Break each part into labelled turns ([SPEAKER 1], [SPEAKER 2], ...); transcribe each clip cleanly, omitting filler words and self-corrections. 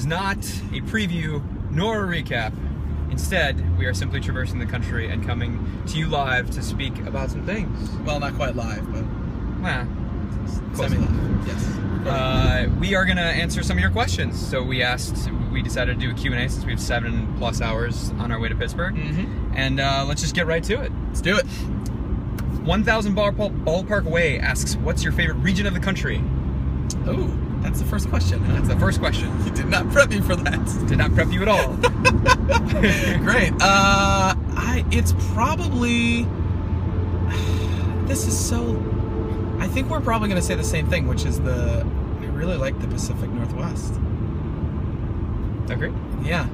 [SPEAKER 1] not a preview nor a recap. Instead, we are simply traversing the country and coming to you live to speak about some things.
[SPEAKER 2] Well, not quite live, but
[SPEAKER 1] semi-live.
[SPEAKER 2] Yes.
[SPEAKER 1] We are going to answer some of your questions. So we decided to do a Q&A since we have 7+ hours on our way to Pittsburgh.
[SPEAKER 2] Mm-hmm.
[SPEAKER 1] And let's just get right to it.
[SPEAKER 2] Let's do it.
[SPEAKER 1] 1000 Ballpark Way asks, what's your favorite region of the country?
[SPEAKER 2] Oh, that's the first question. Huh?
[SPEAKER 1] That's the first question.
[SPEAKER 2] You did not prep me for that.
[SPEAKER 1] Did not prep you at all.
[SPEAKER 2] Great. It's probably... This is so... I think we're probably going to say the same thing, which is I really like the Pacific Northwest.
[SPEAKER 1] Agree?
[SPEAKER 2] Yeah.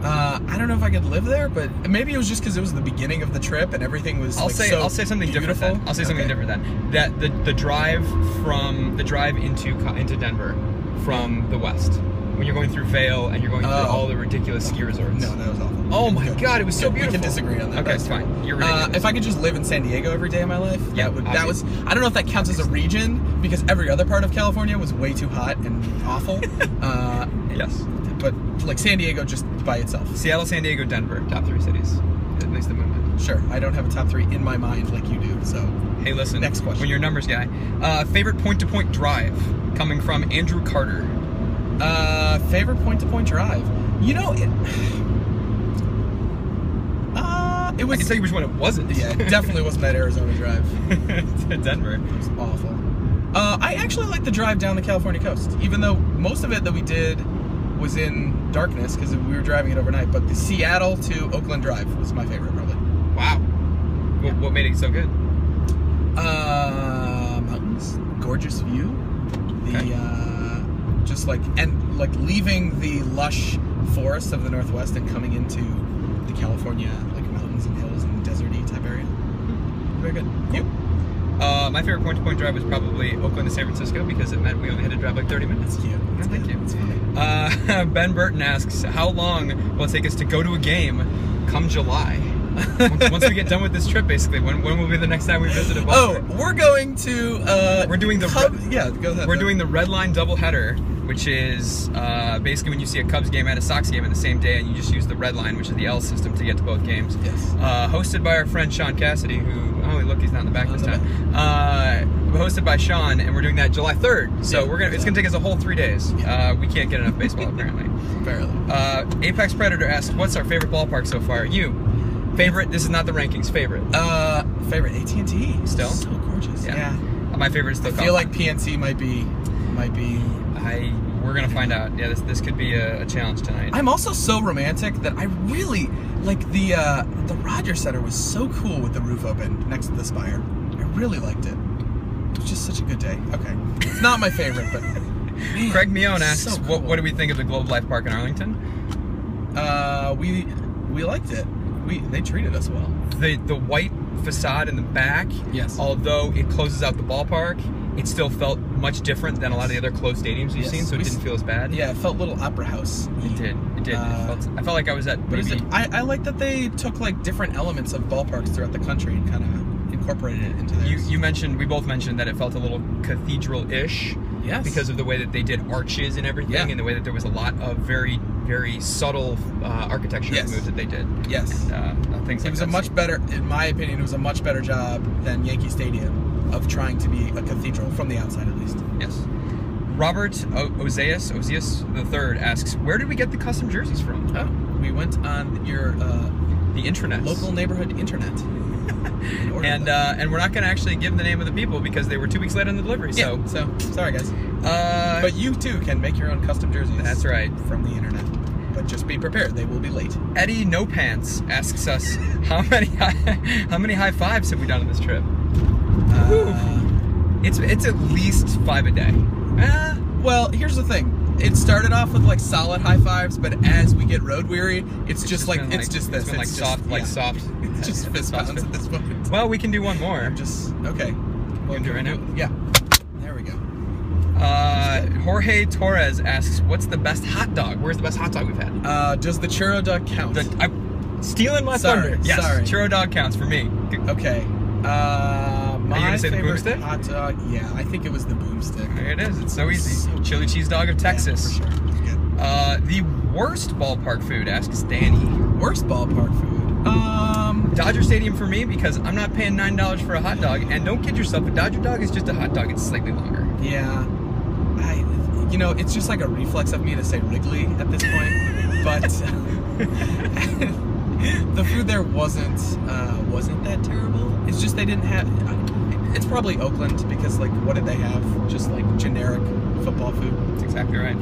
[SPEAKER 2] I don't know if I could live there, but maybe it was just because it was the beginning of the trip and everything was. I'll say
[SPEAKER 1] something different then. I'll say something different then. That the drive into Denver from the west, when you're going through Vail and you're going through all the ridiculous ski resorts.
[SPEAKER 2] No, that was awful.
[SPEAKER 1] Oh my God, it was so beautiful.
[SPEAKER 2] We can disagree on that.
[SPEAKER 1] Okay, it's fine. You're ridiculous.
[SPEAKER 2] If I could just live in San Diego every day of my life,
[SPEAKER 1] yeah,
[SPEAKER 2] that was. I don't know if that counts as a region because every other part of California was way too hot and awful.
[SPEAKER 1] Yes.
[SPEAKER 2] But like San Diego just by itself.
[SPEAKER 1] Seattle, San Diego, Denver, top 3 cities. At least the movement.
[SPEAKER 2] Sure, I don't have a top 3 in my mind like you do. So
[SPEAKER 1] hey, listen.
[SPEAKER 2] Next question.
[SPEAKER 1] When you're a numbers guy, favorite point-to-point drive coming from Andrew Carter.
[SPEAKER 2] Favorite point-to-point drive. You know it. It was.
[SPEAKER 1] I can tell you which one it wasn't.
[SPEAKER 2] Yeah, it definitely wasn't that Arizona drive
[SPEAKER 1] to Denver.
[SPEAKER 2] It was awful. I actually like the drive down the California coast, even though most of it that we did was in darkness because we were driving it overnight. But the Seattle to Oakland drive was my favorite, probably.
[SPEAKER 1] Wow. What made it so good?
[SPEAKER 2] Mountains, gorgeous view. Just like leaving the lush forests of the Northwest and coming into the California like mountains and hills and deserty type area. Very good.
[SPEAKER 1] Cool. My favorite point-to-point drive was probably Oakland to San Francisco because it meant we only had to drive like 30 minutes.
[SPEAKER 2] That's cute.
[SPEAKER 1] Yeah, thank you.
[SPEAKER 2] That's funny.
[SPEAKER 1] Ben Burton asks, how long will it take us to go to a game come July? once we get done with this trip, basically, when will be the next time we visit a ballpark?
[SPEAKER 2] Oh, we're going to.
[SPEAKER 1] We're doing the.
[SPEAKER 2] Go ahead.
[SPEAKER 1] We're doing the Red Line doubleheader, which is basically when you see a Cubs game and a Sox game in the same day, and you just use the Red Line, which is the L system, to get to both games.
[SPEAKER 2] Yes.
[SPEAKER 1] Hosted by our friend Sean Cassidy, who look, he's not in the back this time. Hosted by Sean, and we're doing that July 3rd. So it's gonna take us a whole 3 days.
[SPEAKER 2] Yeah.
[SPEAKER 1] We can't get enough baseball apparently.
[SPEAKER 2] Apparently.
[SPEAKER 1] Apex Predator asks, what's our favorite ballpark so far? Favorite? This is not the rankings. Favorite?
[SPEAKER 2] Favorite AT&T.
[SPEAKER 1] Still?
[SPEAKER 2] So gorgeous. Yeah.
[SPEAKER 1] My favorite is still.
[SPEAKER 2] I feel like PNC might be.
[SPEAKER 1] We're gonna find out. Yeah, this could be a challenge tonight.
[SPEAKER 2] I'm also so romantic that I really like the Rogers Center was so cool with the roof open next to the spire. I really liked it. It was just such a good day. Okay, it's not my favorite, but man,
[SPEAKER 1] Craig Mione asks,
[SPEAKER 2] so cool.
[SPEAKER 1] what do we think of the Globe Life Park in Arlington?
[SPEAKER 2] We liked it. They treated us well.
[SPEAKER 1] The white facade in the back,
[SPEAKER 2] yes.
[SPEAKER 1] Although it closes out the ballpark, it still felt much different than a lot of the other closed stadiums we've seen, so it didn't feel as bad.
[SPEAKER 2] Yeah, it felt a little opera house.
[SPEAKER 1] It did. I felt like I was at.
[SPEAKER 2] What is it? I like that they took like different elements of ballparks throughout the country and kind of incorporated it into theirs.
[SPEAKER 1] We both mentioned that it felt a little cathedral-ish.
[SPEAKER 2] Yes.
[SPEAKER 1] Because of the way that they did arches and everything, and the way that there was a lot of very, very subtle architecture moves that they did.
[SPEAKER 2] Yes.
[SPEAKER 1] Things like that.
[SPEAKER 2] It was a much better, in my opinion, it was a much better job than Yankee Stadium of trying to be a cathedral, from the outside at least.
[SPEAKER 1] Yes. Robert Ozias III asks, where did we get the custom jerseys from?
[SPEAKER 2] Oh, we went on your
[SPEAKER 1] the intranet,
[SPEAKER 2] local neighborhood internet.
[SPEAKER 1] And we're not going to actually give the name of the people because they were 2 weeks late on the delivery.
[SPEAKER 2] Yeah, so sorry guys. But you too can make your own custom jerseys.
[SPEAKER 1] That's right.
[SPEAKER 2] From the internet. But just be prepared; they will be late.
[SPEAKER 1] Eddie No Pants asks us, how many high fives have we done on this trip? It's at least 5 a day.
[SPEAKER 2] Well, here's the thing. It started off with like solid high fives, but as we get road weary, it's just this.
[SPEAKER 1] It's been like soft.
[SPEAKER 2] It's just fist bumps at this point.
[SPEAKER 1] Well, we can do one more.
[SPEAKER 2] Okay.
[SPEAKER 1] We can do it right now.
[SPEAKER 2] Yeah. There we go.
[SPEAKER 1] Jorge Torres asks, what's the best hot dog? Where's the best hot dog we've had?
[SPEAKER 2] Does the churro dog count?
[SPEAKER 1] I'm stealing my thunder. Yes, sorry. Churro dog counts for me.
[SPEAKER 2] Okay.
[SPEAKER 1] Are you gonna say the Boomstick?
[SPEAKER 2] Hot dog. Yeah, I think it was the Boomstick.
[SPEAKER 1] There it is. It's so easy. Chili cheese dog of Texas.
[SPEAKER 2] Yeah, for sure.
[SPEAKER 1] Worst ballpark food, asks Danny.
[SPEAKER 2] Worst ballpark food.
[SPEAKER 1] Dodger Stadium for me, because I'm not paying $9 for a hot dog, and don't kid yourself, a Dodger dog is just a hot dog, it's slightly longer.
[SPEAKER 2] Yeah. You know, it's just like a reflex of me to say Wrigley at this point, but the food there wasn't that terrible. It's just they didn't have. It's probably Oakland, because like, what did they have? Just like generic football food.
[SPEAKER 1] That's exactly right.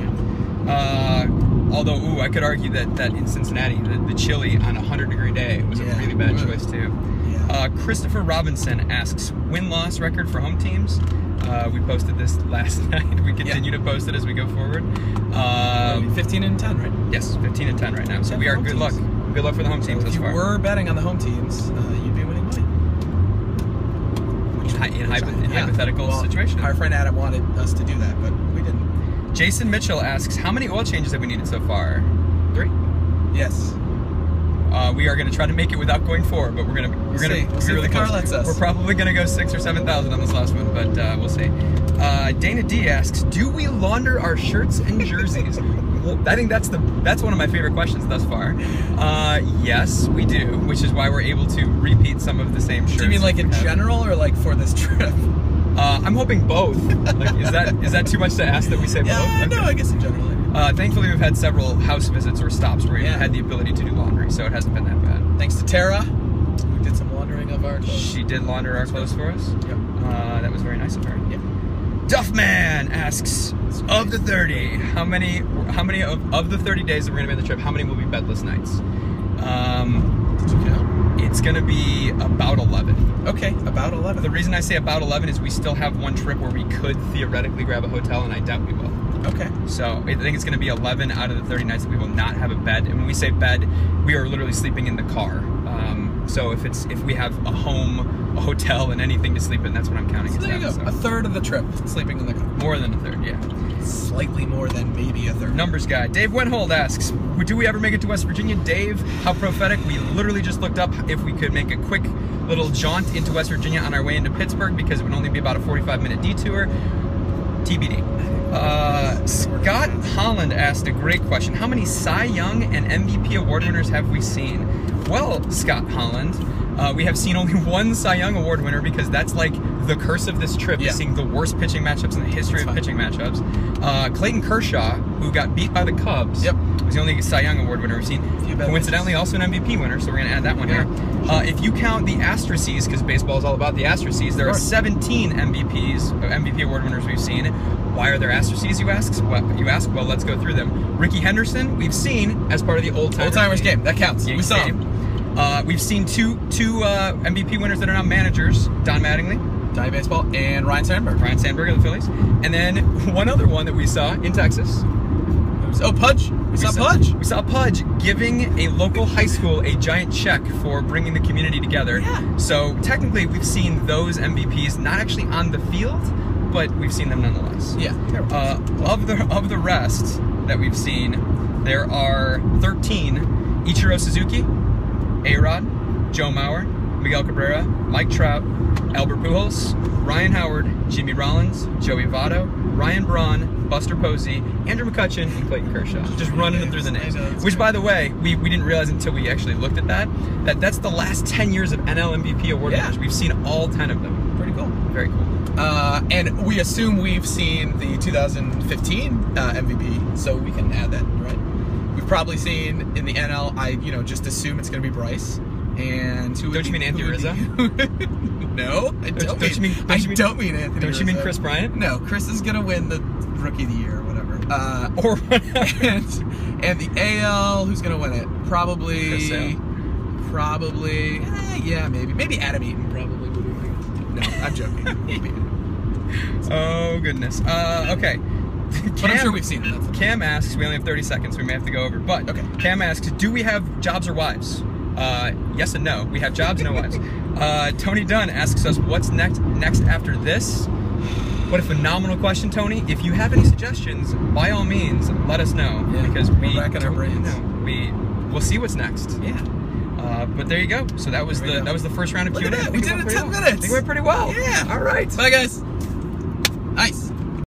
[SPEAKER 1] Although, I could argue that in Cincinnati, the chili on a 100-degree day was a really bad choice too. Yeah. Christopher Robinson asks, win-loss record for home teams. We posted this last night. We continue to post it as we go forward.
[SPEAKER 2] 15 and 10, right?
[SPEAKER 1] Yes, 15 and 10 right now. So we are good luck. Good luck for the home teams thus far.
[SPEAKER 2] If you were betting on the home teams, you'd be winning money.
[SPEAKER 1] In hypothetical situation.
[SPEAKER 2] Our friend Adam wanted us to do that, but we didn't.
[SPEAKER 1] Jason Mitchell asks, how many oil changes have we needed so far? 3?
[SPEAKER 2] Yes.
[SPEAKER 1] We are going to try to make it without going 4, but we're going to
[SPEAKER 2] see if the car lets us.
[SPEAKER 1] We're probably going to go 6,000 or 7,000 on this last one, but we'll see. Dana D asks, do we launder our shirts and jerseys? I think that's one of my favorite questions thus far. Yes, we do, which is why we're able to repeat some of the same shirts.
[SPEAKER 2] Do you mean like in general, or like for this trip?
[SPEAKER 1] I'm hoping both. Like, is that too much to ask that we say both?
[SPEAKER 2] Yeah, no, I guess in general.
[SPEAKER 1] Thankfully, we've had several house visits or stops where we've had the ability to do laundry, so it hasn't been that bad.
[SPEAKER 2] Thanks to Tara, who did some laundering of our clothes.
[SPEAKER 1] She did launder our clothes for us.
[SPEAKER 2] Yep.
[SPEAKER 1] That was very nice of her.
[SPEAKER 2] Yep.
[SPEAKER 1] Duffman asks, of the 30, how many of the 30 days that we're going to be on the trip, how many will be bedless nights?
[SPEAKER 2] Did you count?
[SPEAKER 1] It's going to be about 11.
[SPEAKER 2] Okay, about 11.
[SPEAKER 1] The reason I say about 11 is we still have one trip where we could theoretically grab a hotel, and I doubt we will.
[SPEAKER 2] Okay.
[SPEAKER 1] So I think it's going to be 11 out of the 30 nights that we will not have a bed. And when we say bed, we are literally sleeping in the car. So if we have a home, a hotel, and anything to sleep in, that's what I'm counting.
[SPEAKER 2] So there you go. So. A third of the trip sleeping in the car.
[SPEAKER 1] More than a third, yeah.
[SPEAKER 2] Slightly more than maybe a third.
[SPEAKER 1] Numbers guy. Dave Wenhold asks, do we ever make it to West Virginia? Dave, how prophetic. We literally just looked up if we could make a quick little jaunt into West Virginia on our way into Pittsburgh, because it would only be about a 45-minute detour. TBD. Scott Holland asked a great question. How many Cy Young and MVP award winners have we seen? Well, Scott Holland, we have seen only one Cy Young award winner, because that's like the curse of this trip, is seeing the worst pitching matchups in the history of pitching matchups. Clayton Kershaw, who got beat by the Cubs, was the only Cy Young award winner we've seen. Coincidentally, also an MVP winner, so we're going to add that one here. If you count the Astracees, because baseball is all about the Astracees, there are 17 MVP award winners we've seen. Why are there Astracees, you ask? Well, let's go through them. Ricky Henderson, we've seen as part of the Old Timers game.
[SPEAKER 2] That counts. We saw him.
[SPEAKER 1] We've seen two MVP winners that are now managers, Don Mattingly,
[SPEAKER 2] Diamond Baseball, and Ryan Sandberg.
[SPEAKER 1] Ryan Sandberg of the Phillies. And then one other one that we saw in Texas.
[SPEAKER 2] Pudge. We saw Pudge.
[SPEAKER 1] We saw Pudge giving a local high school a giant check for bringing the community together.
[SPEAKER 2] Yeah.
[SPEAKER 1] So technically, we've seen those MVPs not actually on the field, but we've seen them nonetheless.
[SPEAKER 2] Yeah.
[SPEAKER 1] Of the rest that we've seen, there are 13: Ichiro Suzuki, A-Rod, Joe Mauer, Miguel Cabrera, Mike Trout, Albert Pujols, Ryan Howard, Jimmy Rollins, Joey Votto, Ryan Braun, Buster Posey, Andrew McCutchen, and Clayton Kershaw. Just running them through the names. Which, by the way, we didn't realize until we actually looked at that's the last 10 years of NL MVP award winners. We've seen all 10 of them.
[SPEAKER 2] Pretty cool.
[SPEAKER 1] Very cool.
[SPEAKER 2] And we assume we've seen the 2015 MVP, so we can add that, right? We've probably seen in the NL, I just assume it's going to be Bryce. And
[SPEAKER 1] don't you mean Anthony Rizzo?
[SPEAKER 2] No, I don't mean Anthony.
[SPEAKER 1] Don't you mean Chris Bryant?
[SPEAKER 2] No, Chris is gonna win the Rookie of the Year or whatever. And the AL, who's gonna win it? Probably. Yeah, maybe Adam Eaton probably would win. No, I'm joking.
[SPEAKER 1] Oh goodness. Okay.
[SPEAKER 2] But I'm sure we've seen it.
[SPEAKER 1] Cam asks. We only have 30 seconds. We may have to go over. But
[SPEAKER 2] okay.
[SPEAKER 1] Cam asks, do we have jobs or wives? Yes and no. We have jobs, no wives. Tony Dunn asks us, what's next after this? What a phenomenal question, Tony. If you have any suggestions, by all means, let us know.
[SPEAKER 2] Yeah,
[SPEAKER 1] because
[SPEAKER 2] we're racking our brains.
[SPEAKER 1] We'll see what's next.
[SPEAKER 2] Yeah.
[SPEAKER 1] But there you go. So that was the first round of Q&A.
[SPEAKER 2] We did it in 10 minutes.
[SPEAKER 1] I think it went pretty well.
[SPEAKER 2] Yeah.
[SPEAKER 1] All right.
[SPEAKER 2] Bye, guys. Nice.